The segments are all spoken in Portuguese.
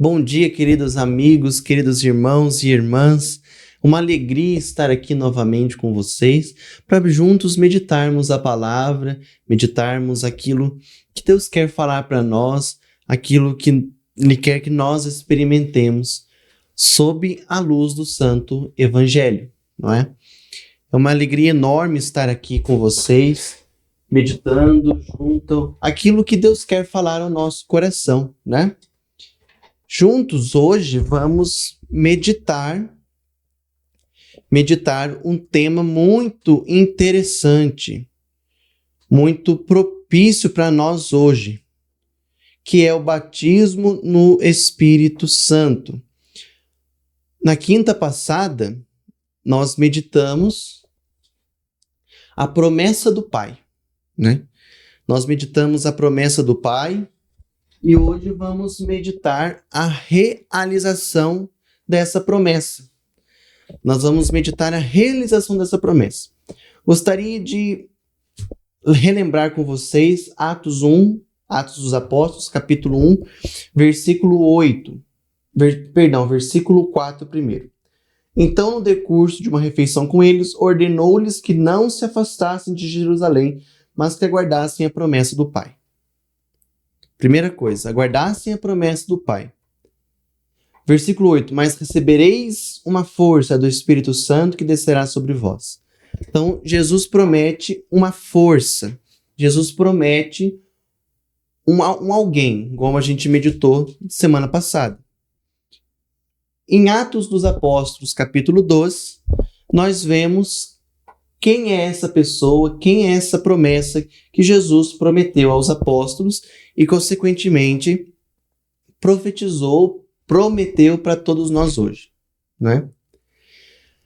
Bom dia, queridos amigos, queridos irmãos e irmãs. Uma alegria estar aqui novamente com vocês para juntos meditarmos a palavra, meditarmos aquilo que Deus quer falar para nós, aquilo que Ele quer que nós experimentemos sob a luz do Santo Evangelho, não é? É uma alegria enorme estar aqui com vocês, meditando junto aquilo que Deus quer falar ao nosso coração, né? Juntos hoje vamos meditar um tema muito interessante, muito propício para nós hoje, que é o batismo no Espírito Santo. Na quinta passada, nós meditamos a promessa do Pai, né? Nós meditamos a promessa do Pai e hoje vamos meditar a realização dessa promessa. Nós vamos meditar a realização dessa promessa. Gostaria de relembrar com vocês Atos dos Apóstolos, capítulo 1, versículo 4 primeiro. Então, no decurso de uma refeição com eles, ordenou-lhes que não se afastassem de Jerusalém, mas que aguardassem a promessa do Pai. Primeira coisa, aguardassem a promessa do Pai. Versículo 8, mas recebereis uma força do Espírito Santo que descerá sobre vós. Então, Jesus promete uma força. Jesus promete um alguém, como a gente meditou semana passada. Em Atos dos Apóstolos, capítulo 12, nós vemos quem é essa pessoa, quem é essa promessa que Jesus prometeu aos apóstolos e, consequentemente, prometeu para todos nós hoje, né?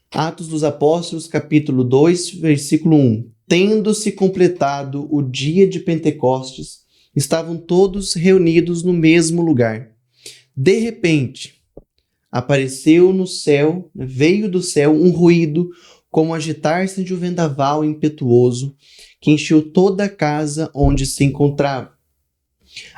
Atos dos Apóstolos, capítulo 2, versículo 1. Tendo-se completado o dia de Pentecostes, estavam todos reunidos no mesmo lugar. De repente, apareceu no céu, veio do céu um ruído, como agitar-se de um vendaval impetuoso, que encheu toda a casa onde se encontrava.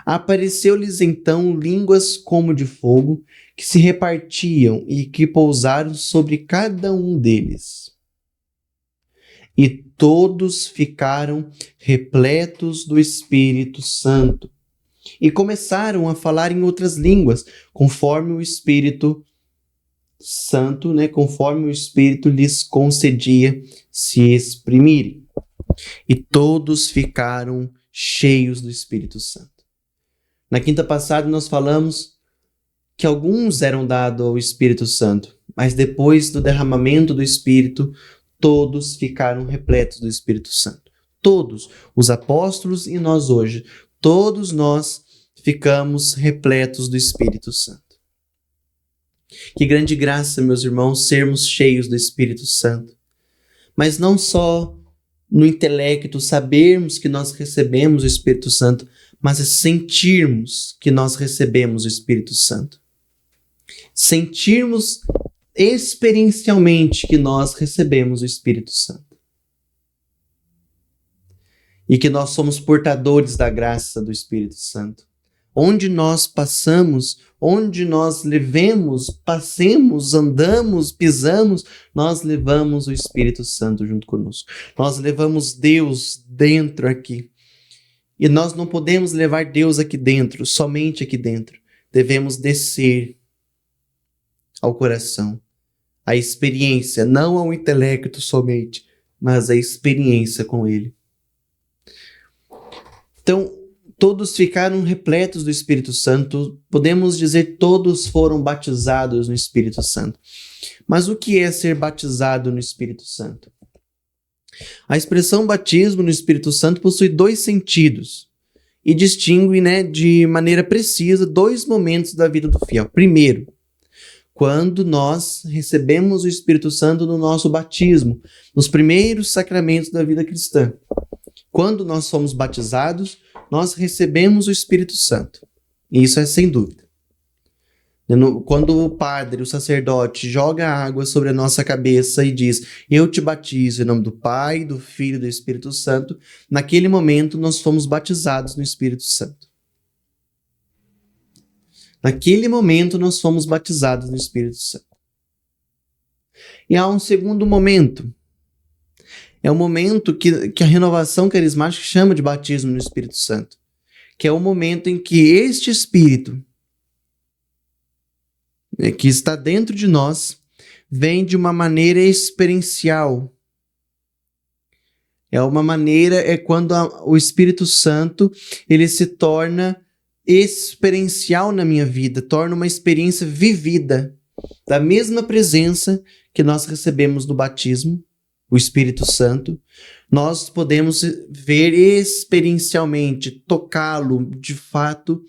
Apareceu-lhes então línguas como de fogo, que se repartiam e que pousaram sobre cada um deles. E todos ficaram repletos do Espírito Santo, e começaram a falar em outras línguas, conforme o Espírito Santo, conforme o Espírito lhes concedia se exprimirem. E todos ficaram cheios do Espírito Santo. Na quinta passada nós falamos que alguns eram dados ao Espírito Santo, mas depois do derramamento do Espírito, todos ficaram repletos do Espírito Santo. Todos, os apóstolos e nós hoje, todos nós ficamos repletos do Espírito Santo. Que grande graça, meus irmãos, sermos cheios do Espírito Santo. Mas não só no intelecto sabermos que nós recebemos o Espírito Santo, mas é sentirmos que nós recebemos o Espírito Santo. Sentirmos experiencialmente que nós recebemos o Espírito Santo. E que nós somos portadores da graça do Espírito Santo. Onde nós passamos, onde nós passemos, andamos, pisamos, nós levamos o Espírito Santo junto conosco. Nós levamos Deus dentro aqui. E nós não podemos levar Deus aqui dentro, somente aqui dentro. Devemos descer ao coração. A experiência, não ao intelecto somente, mas a experiência com Ele. Então, todos ficaram repletos do Espírito Santo. Podemos dizer todos foram batizados no Espírito Santo. Mas o que é ser batizado no Espírito Santo? A expressão batismo no Espírito Santo possui dois sentidos e distingue, de maneira precisa dois momentos da vida do fiel. Primeiro, quando nós recebemos o Espírito Santo no nosso batismo, nos primeiros sacramentos da vida cristã. Quando nós somos batizados, nós recebemos o Espírito Santo. E isso é sem dúvida. Quando o padre, o sacerdote, joga água sobre a nossa cabeça e diz: eu te batizo em nome do Pai, do Filho e do Espírito Santo, naquele momento nós fomos batizados no Espírito Santo. Naquele momento nós fomos batizados no Espírito Santo. E há um segundo momento. É o momento que a renovação carismática chama de batismo no Espírito Santo. Que é o momento em que este Espírito, que está dentro de nós, vem de uma maneira experiencial. É quando o Espírito Santo ele se torna experiencial na minha vida, torna uma experiência vivida da mesma presença que nós recebemos no batismo, o Espírito Santo. Nós podemos ver experiencialmente, tocá-lo de fato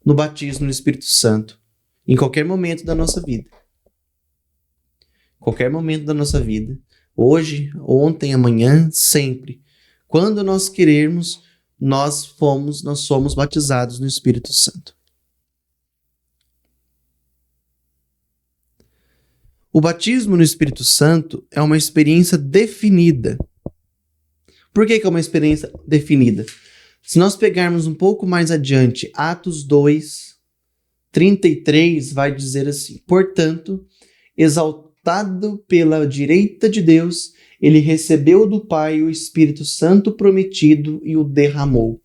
no batismo no Espírito Santo, em qualquer momento da nossa vida. Qualquer momento da nossa vida. Hoje, ontem, amanhã, sempre. Quando nós querermos, nós somos batizados no Espírito Santo. O batismo no Espírito Santo é uma experiência definida. Por que é uma experiência definida? Se nós pegarmos um pouco mais adiante, Atos 2, 33, vai dizer assim: portanto, exaltado pela direita de Deus, ele recebeu do Pai o Espírito Santo prometido e o derramou.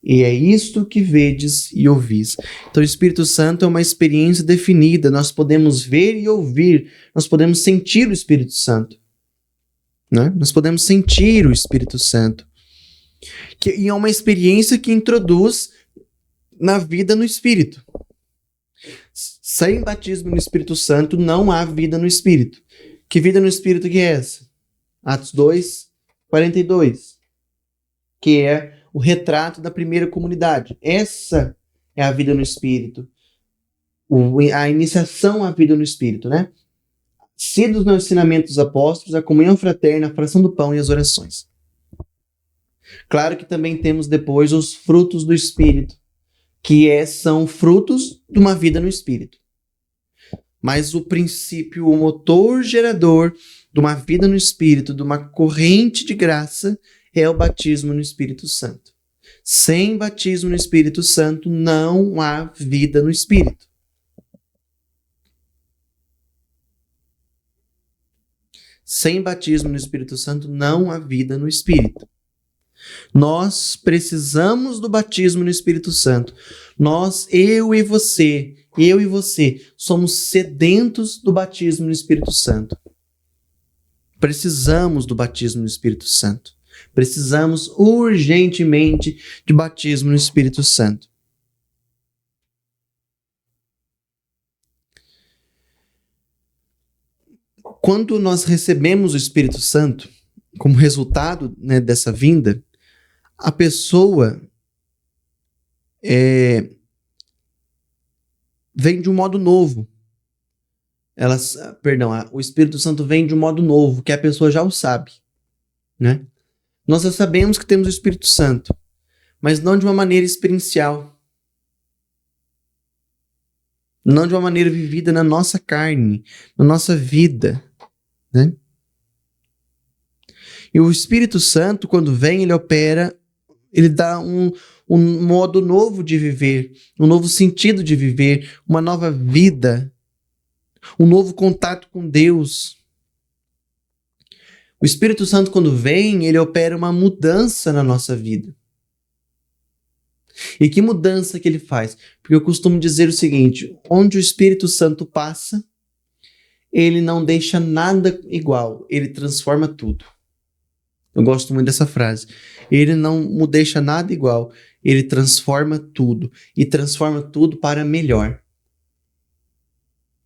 E é isto que vedes e ouvis. Então o Espírito Santo é uma experiência definida. Nós podemos ver e ouvir. Nós podemos sentir o Espírito Santo. Né? Nós podemos sentir o Espírito Santo. E é uma experiência que introduz na vida no Espírito. Sem batismo no Espírito Santo, não há vida no Espírito. Que vida no Espírito que é essa? Atos 2, 42. Que é o retrato da primeira comunidade. Essa é a vida no Espírito. A iniciação à vida no Espírito, né? Sidos no ensinamento dos apóstolos, a comunhão fraterna, a fração do pão e as orações. Claro que também temos depois os frutos do Espírito, que são frutos de uma vida no Espírito. Mas o princípio, o motor gerador de uma vida no Espírito, de uma corrente de graça, é o batismo no Espírito Santo. Sem batismo no Espírito Santo, não há vida no Espírito. Sem batismo no Espírito Santo, não há vida no Espírito. Nós precisamos do batismo no Espírito Santo. Eu e você, somos sedentos do batismo no Espírito Santo. Precisamos do batismo no Espírito Santo. Precisamos urgentemente de batismo no Espírito Santo. Quando nós recebemos o Espírito Santo, como resultado, né, dessa vinda, a pessoa vem de um modo novo. O Espírito Santo vem de um modo novo, que a pessoa já o sabe, né? Nós já sabemos que temos o Espírito Santo, mas não de uma maneira experiencial. Não de uma maneira vivida na nossa carne, na nossa vida, né? E o Espírito Santo, quando vem, ele opera, ele dá um modo novo de viver, um novo sentido de viver, uma nova vida, um novo contato com Deus. O Espírito Santo, quando vem, ele opera uma mudança na nossa vida. E que mudança que ele faz? Porque eu costumo dizer o seguinte: onde o Espírito Santo passa, ele não deixa nada igual, ele transforma tudo. Eu gosto muito dessa frase. Ele não deixa nada igual, ele transforma tudo. E transforma tudo para melhor.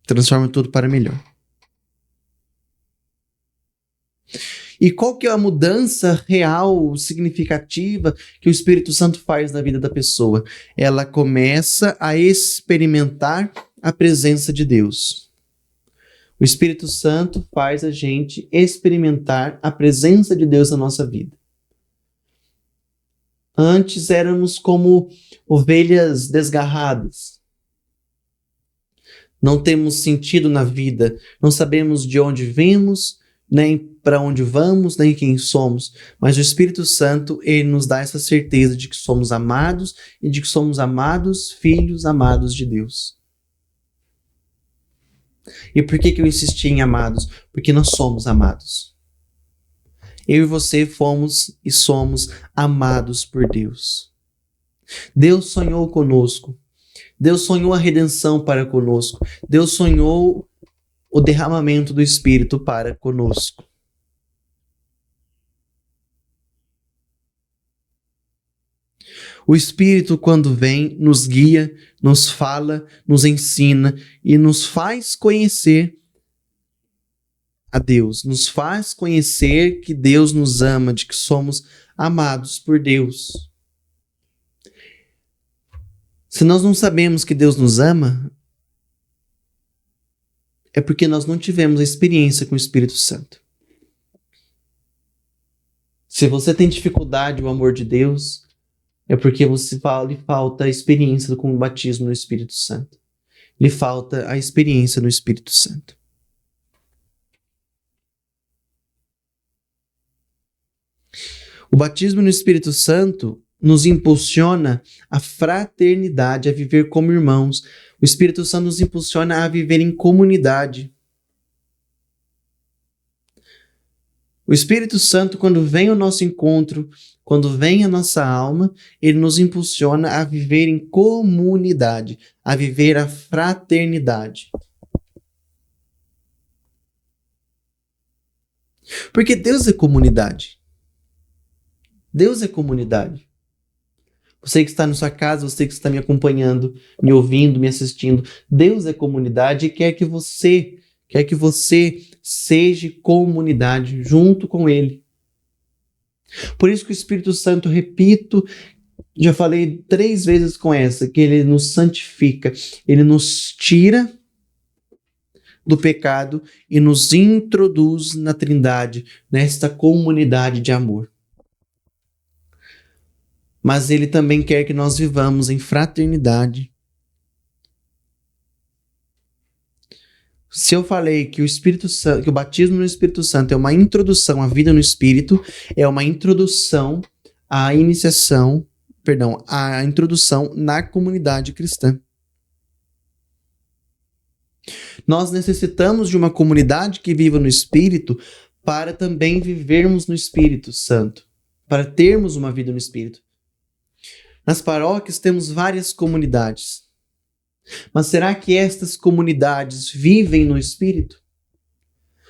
Transforma tudo para melhor. E qual que é a mudança real, significativa que o Espírito Santo faz na vida da pessoa? Ela começa a experimentar a presença de Deus. O Espírito Santo faz a gente experimentar a presença de Deus na nossa vida. Antes éramos como ovelhas desgarradas. Não temos sentido na vida, não sabemos de onde vimos, nem para onde vamos, nem quem somos. Mas o Espírito Santo, ele nos dá essa certeza de que somos amados e de que somos amados, filhos amados de Deus. E por que eu insisti em amados? Porque nós somos amados. Eu e você fomos e somos amados por Deus. Deus sonhou conosco. Deus sonhou a redenção para conosco. Deus sonhou o derramamento do Espírito para conosco. O Espírito, quando vem, nos guia, nos fala, nos ensina e nos faz conhecer a Deus, nos faz conhecer que Deus nos ama, de que somos amados por Deus. Se nós não sabemos que Deus nos ama, é porque nós não tivemos a experiência com o Espírito Santo. Se você tem dificuldade com o amor de Deus, é porque lhe falta a experiência com o batismo no Espírito Santo. Lhe falta a experiência no Espírito Santo. O batismo no Espírito Santo nos impulsiona à fraternidade, a viver como irmãos. O Espírito Santo nos impulsiona a viver em comunidade. O Espírito Santo, quando vem ao nosso encontro, quando vem à nossa alma, ele nos impulsiona a viver em comunidade, a viver a fraternidade. Porque Deus é comunidade. Deus é comunidade. Você que está na sua casa, você que está me acompanhando, me ouvindo, me assistindo, Deus é comunidade e quer que você seja comunidade junto com Ele. Por isso que o Espírito Santo, repito, já falei 3 vezes com essa, que Ele nos santifica, Ele nos tira do pecado e nos introduz na Trindade, nesta comunidade de amor. Mas Ele também quer que nós vivamos em fraternidade. Se eu falei que o Espírito Santo, que o batismo no Espírito Santo é uma introdução à vida no Espírito, é uma introdução à à introdução na comunidade cristã. Nós necessitamos de uma comunidade que viva no Espírito para também vivermos no Espírito Santo, para termos uma vida no Espírito. Nas paróquias temos várias comunidades. Mas será que estas comunidades vivem no Espírito?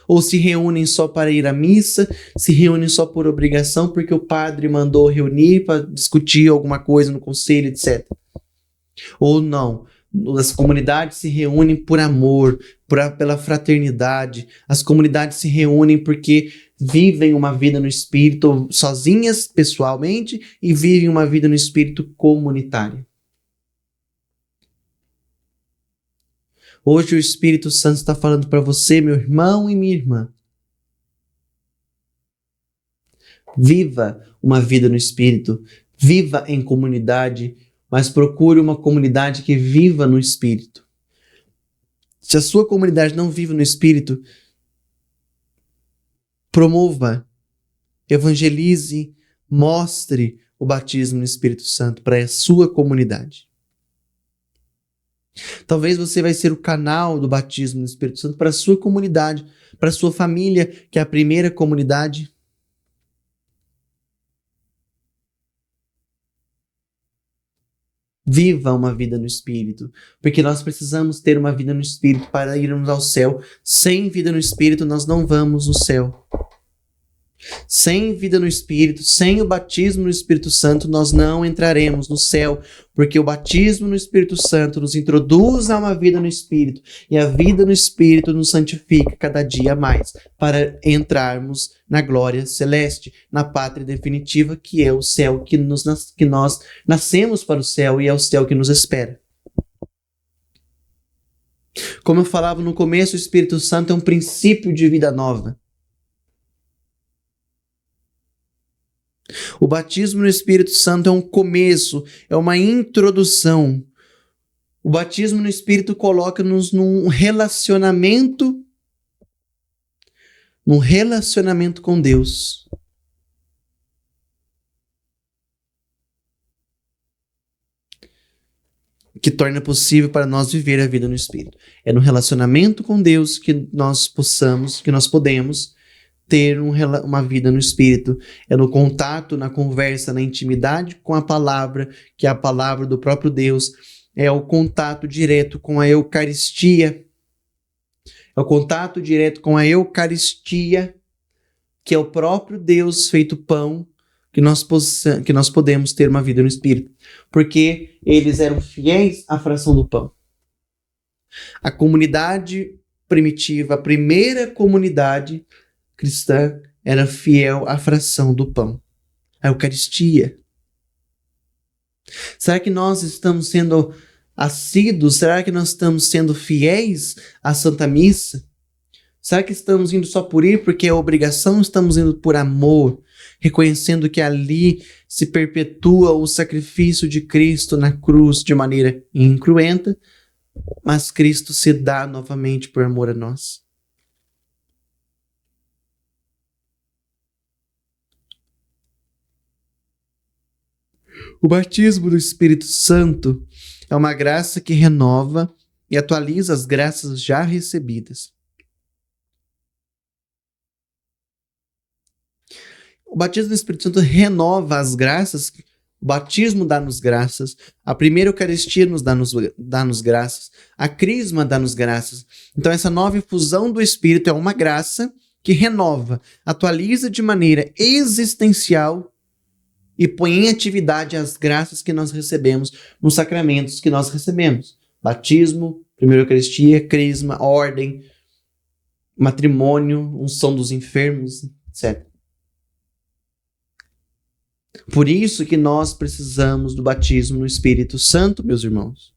Ou se reúnem só para ir à missa, se reúnem só por obrigação, porque o padre mandou reunir para discutir alguma coisa no conselho, etc. Ou não, as comunidades se reúnem por amor, pela fraternidade. As comunidades se reúnem porque vivem uma vida no Espírito, sozinhas pessoalmente, e vivem uma vida no Espírito comunitária. Hoje o Espírito Santo está falando para você, meu irmão e minha irmã. Viva uma vida no Espírito, viva em comunidade, mas procure uma comunidade que viva no Espírito. Se a sua comunidade não vive no Espírito, promova, evangelize, mostre o batismo no Espírito Santo para a sua comunidade. Talvez você vai ser o canal do batismo no Espírito Santo para a sua comunidade, para a sua família, que é a primeira comunidade. Viva uma vida no Espírito, porque nós precisamos ter uma vida no Espírito para irmos ao céu. Sem vida no Espírito, nós não vamos no céu. Sem vida no Espírito, sem o batismo no Espírito Santo, nós não entraremos no céu, porque o batismo no Espírito Santo nos introduz a uma vida no Espírito, e a vida no Espírito nos santifica cada dia mais, para entrarmos na glória celeste, na pátria definitiva, que é o céu, que nós nascemos para o céu, e é o céu que nos espera. Como eu falava no começo, o Espírito Santo é um princípio de vida nova. O batismo no Espírito Santo é um começo, é uma introdução. O batismo no Espírito coloca-nos num relacionamento com Deus. que torna possível para nós viver a vida no Espírito. É no relacionamento com Deus que nós podemos ter uma vida no Espírito. É no contato, na conversa, na intimidade com a palavra, que é a palavra do próprio Deus. É o contato direto com a Eucaristia. É o contato direto com a Eucaristia, que é o próprio Deus feito pão, que nós podemos ter uma vida no Espírito. Porque eles eram fiéis à fração do pão. A comunidade primitiva, a primeira comunidade cristã, era fiel à fração do pão, a Eucaristia. Será que nós estamos sendo assíduos? Será que nós estamos sendo fiéis à Santa Missa? Será que estamos indo só por ir porque é obrigação? Estamos indo por amor, reconhecendo que ali se perpetua o sacrifício de Cristo na cruz de maneira incruenta, mas Cristo se dá novamente por amor a nós. O batismo do Espírito Santo é uma graça que renova e atualiza as graças já recebidas. O batismo do Espírito Santo renova as graças. O batismo dá-nos graças. A primeira Eucaristia dá-nos graças. A Crisma dá-nos graças. Então essa nova infusão do Espírito é uma graça que renova, atualiza de maneira existencial e põe em atividade as graças que nós recebemos nos sacramentos que nós recebemos. Batismo, primeira Eucaristia, Crisma, ordem, matrimônio, unção dos enfermos, etc. Por isso que nós precisamos do batismo no Espírito Santo, meus irmãos.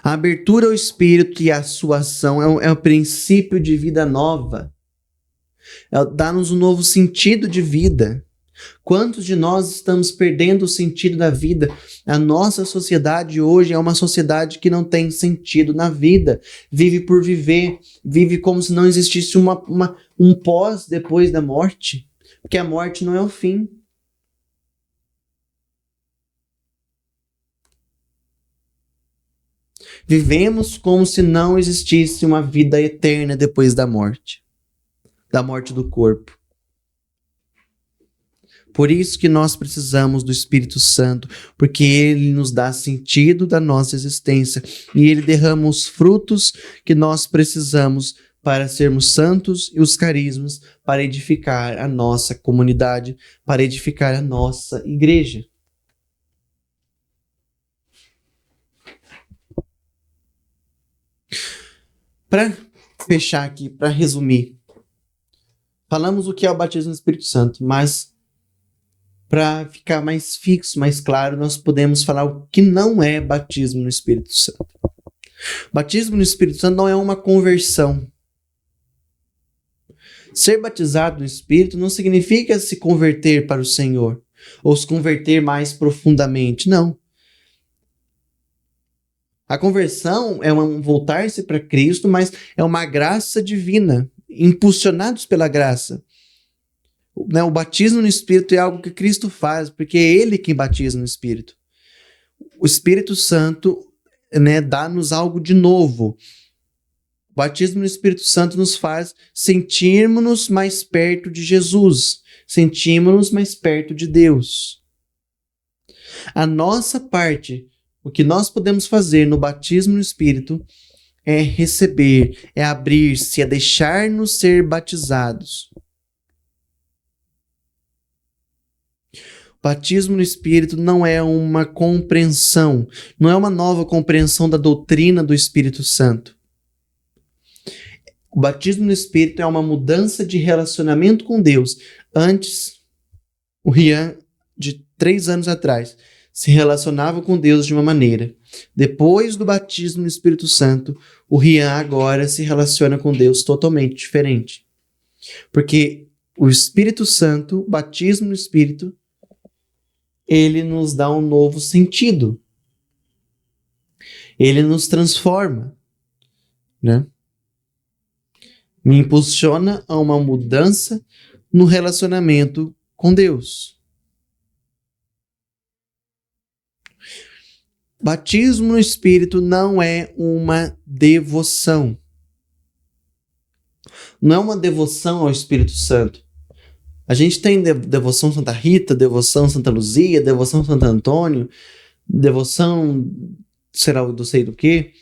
A abertura ao Espírito e a sua ação é o princípio de vida nova. Dá-nos um novo sentido de vida. Quantos de nós estamos perdendo o sentido da vida? A nossa sociedade hoje é uma sociedade que não tem sentido na vida. Vive por viver. Vive como se não existisse um pós depois da morte. Porque a morte não é o fim. Vivemos como se não existisse uma vida eterna depois da morte do corpo. Por isso que nós precisamos do Espírito Santo, porque ele nos dá sentido da nossa existência e ele derrama os frutos que nós precisamos para sermos santos e os carismas para edificar a nossa comunidade, para edificar a nossa igreja. Para fechar aqui, para resumir, falamos o que é o batismo no Espírito Santo, mas para ficar mais fixo, mais claro, nós podemos falar o que não é batismo no Espírito Santo. Batismo no Espírito Santo não é uma conversão. Ser batizado no Espírito não significa se converter para o Senhor, ou se converter mais profundamente, não. A conversão é voltar-se para Cristo, mas é uma graça divina, impulsionados pela graça. O batismo no Espírito é algo que Cristo faz, porque é Ele quem batiza no Espírito. O Espírito Santo, dá-nos algo de novo. O batismo no Espírito Santo nos faz sentirmos-nos mais perto de Jesus, sentirmos-nos mais perto de Deus. A nossa parte, o que nós podemos fazer no batismo no Espírito é receber, é abrir-se, é deixar-nos ser batizados. O batismo no Espírito não é uma compreensão, não é uma nova compreensão da doutrina do Espírito Santo. O batismo no Espírito é uma mudança de relacionamento com Deus. Antes, o Rian, de 3 anos atrás, se relacionava com Deus de uma maneira. Depois do batismo no Espírito Santo, o Rian agora se relaciona com Deus totalmente diferente. Porque o Espírito Santo, o batismo no Espírito, ele nos dá um novo sentido. Ele nos transforma, Me impulsiona a uma mudança no relacionamento com Deus. Batismo no Espírito não é uma devoção. Não é uma devoção ao Espírito Santo. A gente tem devoção Santa Rita, devoção Santa Luzia, devoção Santo Antônio, devoção será do sei do quê.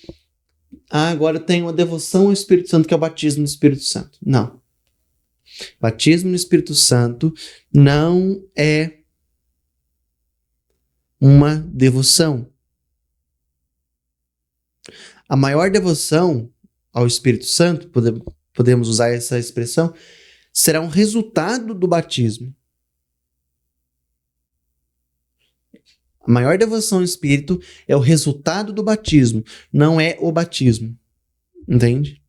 Agora tem uma devoção ao Espírito Santo, que é o batismo no Espírito Santo. Não. Batismo no Espírito Santo não é uma devoção. A maior devoção ao Espírito Santo, podemos usar essa expressão, será um resultado do batismo. A maior devoção ao Espírito é o resultado do batismo, não é o batismo. Entende?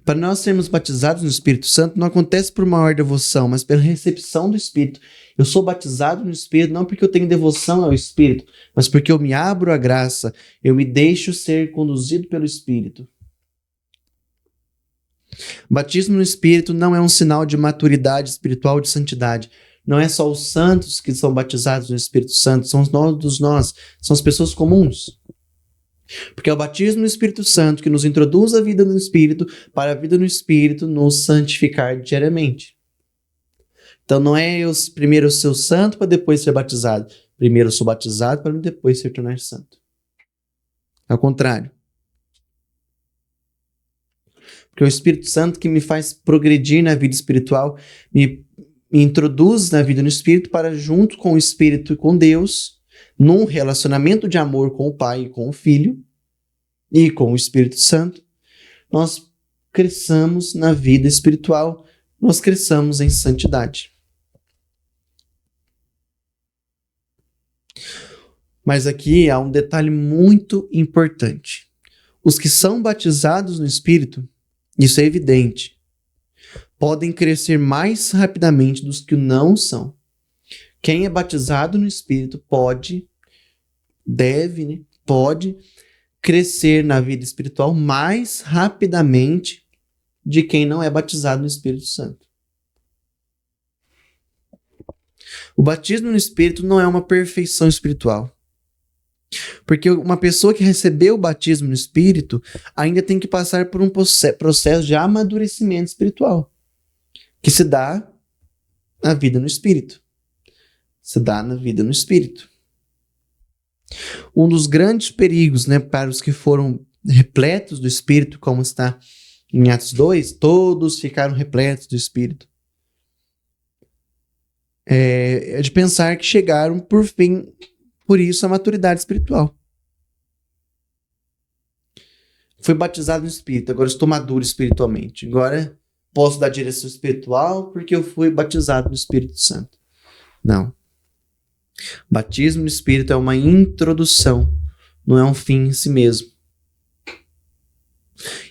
Para nós sermos batizados no Espírito Santo, não acontece por maior devoção, mas pela recepção do Espírito. Eu sou batizado no Espírito não porque eu tenho devoção ao Espírito, mas porque eu me abro à graça, eu me deixo ser conduzido pelo Espírito. Batismo no Espírito não é um sinal de maturidade espiritual, de santidade. Não é só os santos que são batizados no Espírito Santo, são todos nós, são as pessoas comuns. Porque é o batismo no Espírito Santo que nos introduz a vida no Espírito, para a vida no Espírito nos santificar diariamente. Então não é eu primeiro ser santo para depois ser batizado. Primeiro eu sou batizado para depois se tornar santo. Ao contrário. Porque é o Espírito Santo que me faz progredir na vida espiritual, me introduz na vida no Espírito para, junto com o Espírito e com Deus, num relacionamento de amor com o Pai e com o Filho e com o Espírito Santo, nós cresçamos na vida espiritual, nós cresçamos em santidade. Mas aqui há um detalhe muito importante. Os que são batizados no Espírito, isso é evidente, podem crescer mais rapidamente dos que não são. Quem é batizado no Espírito pode crescer na vida espiritual mais rapidamente de quem não é batizado no Espírito Santo. O batismo no Espírito não é uma perfeição espiritual. Porque uma pessoa que recebeu o batismo no Espírito ainda tem que passar por um processo de amadurecimento espiritual, que se dá na vida no Espírito. Se dá na vida no Espírito. Um dos grandes perigos, para os que foram repletos do Espírito, como está em Atos 2, todos ficaram repletos do Espírito, é de pensar que chegaram por isso à maturidade espiritual. Fui batizado no Espírito, agora estou maduro espiritualmente. Agora posso dar direção espiritual porque eu fui batizado no Espírito Santo. Não. Batismo no Espírito é uma introdução, não é um fim em si mesmo.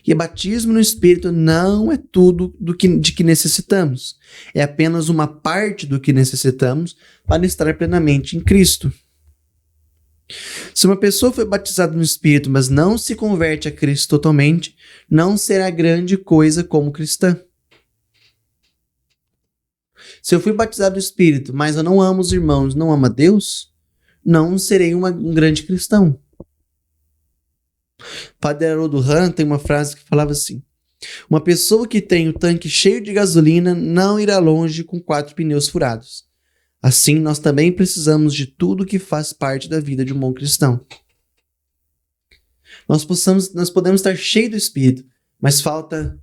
E batismo no Espírito não é tudo de que necessitamos. É apenas uma parte do que necessitamos para estar plenamente em Cristo. Se uma pessoa foi batizada no Espírito, mas não se converte a Cristo totalmente, não será grande coisa como cristã. Se eu fui batizado no Espírito, mas eu não amo os irmãos, não amo a Deus, não serei um grande cristão. Padre Haroldo Hahn tem uma frase que falava assim: uma pessoa que tem o tanque cheio de gasolina não irá longe com 4 pneus furados. Assim, nós também precisamos de tudo que faz parte da vida de um bom cristão. Nós podemos estar cheios do Espírito, mas falta,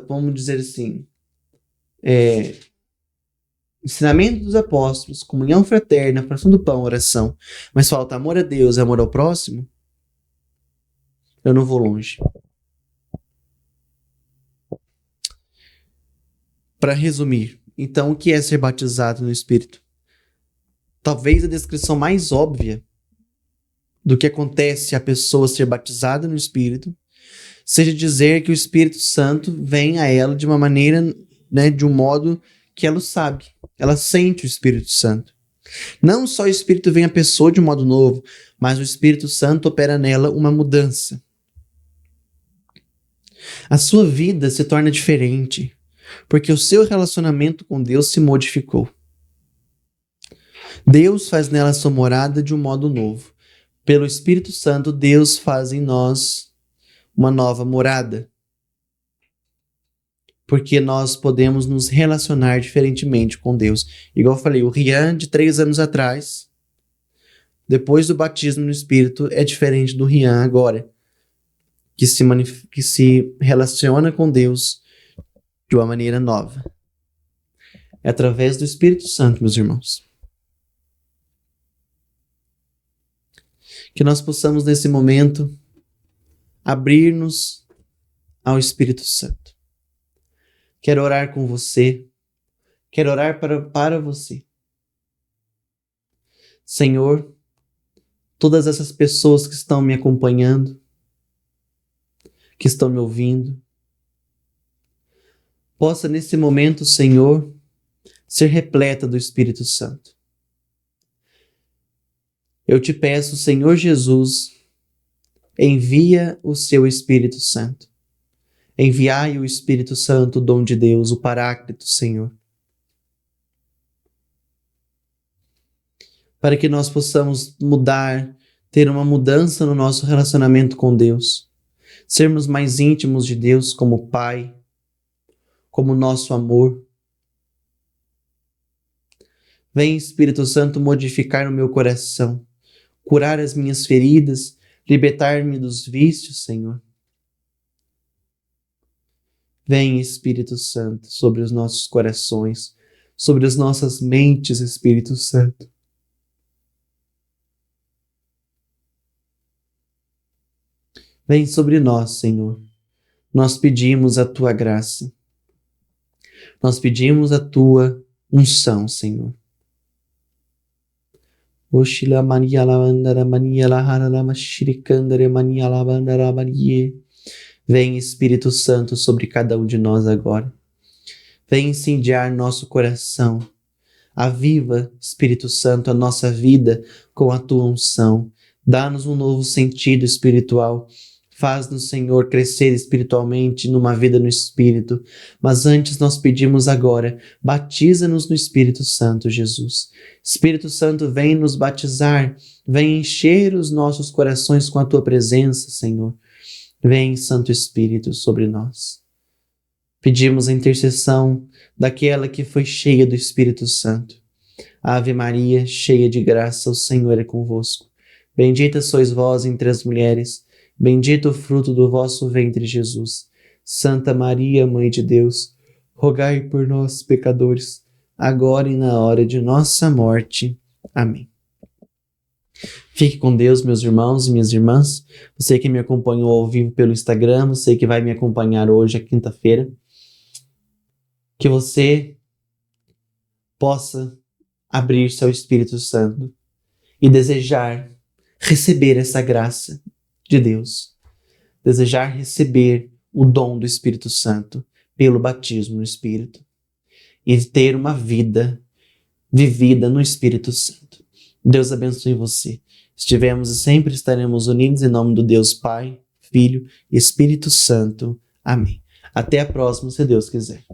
vamos dizer assim, ensinamento dos apóstolos, comunhão fraterna, fração do pão, oração, mas falta amor a Deus e amor ao próximo, eu não vou longe. Para resumir, então, o que é ser batizado no Espírito? Talvez a descrição mais óbvia do que acontece a pessoa ser batizada no Espírito seja dizer que o Espírito Santo vem a ela de uma maneira, de um modo que ela sabe. Ela sente o Espírito Santo. Não só o Espírito vem à pessoa de um modo novo, mas o Espírito Santo opera nela uma mudança. A sua vida se torna diferente. Porque o seu relacionamento com Deus se modificou. Deus faz nela sua morada de um modo novo. Pelo Espírito Santo, Deus faz em nós uma nova morada. Porque nós podemos nos relacionar diferentemente com Deus. Igual eu falei, o Rian de 3 anos atrás, depois do batismo no Espírito, é diferente do Rian agora, que se relaciona com Deus de uma maneira nova. É através do Espírito Santo, meus irmãos. Que nós possamos, nesse momento, abrir-nos ao Espírito Santo. Quero orar com você. Quero orar para você. Senhor, todas essas pessoas que estão me acompanhando, que estão me ouvindo, possa nesse momento, Senhor, ser repleta do Espírito Santo. Eu te peço, Senhor Jesus, envia o seu Espírito Santo. Enviai o Espírito Santo, o dom de Deus, o Paráclito, Senhor. Para que nós possamos mudar, ter uma mudança no nosso relacionamento com Deus. Sermos mais íntimos de Deus como Pai, como nosso amor. Vem, Espírito Santo, modificar o meu coração, curar as minhas feridas, libertar-me dos vícios, Senhor. Vem, Espírito Santo, sobre os nossos corações, sobre as nossas mentes, Espírito Santo. Vem sobre nós, Senhor. Nós pedimos a Tua graça. Nós pedimos a Tua unção, Senhor. Oshila Maria Lavandara Mania Lahara Mashirikandare Mania Lavandara Marie. Vem, Espírito Santo, sobre cada um de nós agora. Vem incendiar nosso coração. Aviva, Espírito Santo, a nossa vida com a Tua unção. Dá-nos um novo sentido espiritual. Faz-nos, Senhor, crescer espiritualmente numa vida no Espírito. Mas antes nós pedimos agora, batiza-nos no Espírito Santo, Jesus. Espírito Santo, vem nos batizar, vem encher os nossos corações com a Tua presença, Senhor. Vem, Santo Espírito, sobre nós. Pedimos a intercessão daquela que foi cheia do Espírito Santo. Ave Maria, cheia de graça, o Senhor é convosco. Bendita sois vós entre as mulheres, bendito o fruto do vosso ventre, Jesus. Santa Maria, Mãe de Deus, rogai por nós, pecadores, agora e na hora de nossa morte. Amém. Fique com Deus, meus irmãos e minhas irmãs. Você que me acompanhou ao vivo pelo Instagram, você que vai me acompanhar hoje, é quinta-feira. Que você possa abrir-se ao Espírito Santo e desejar receber essa graça de Deus, desejar receber o dom do Espírito Santo pelo batismo no Espírito e ter uma vida vivida no Espírito Santo. Deus abençoe você. Estivemos e sempre estaremos unidos em nome do Deus Pai, Filho e Espírito Santo. Amém. Até a próxima, se Deus quiser.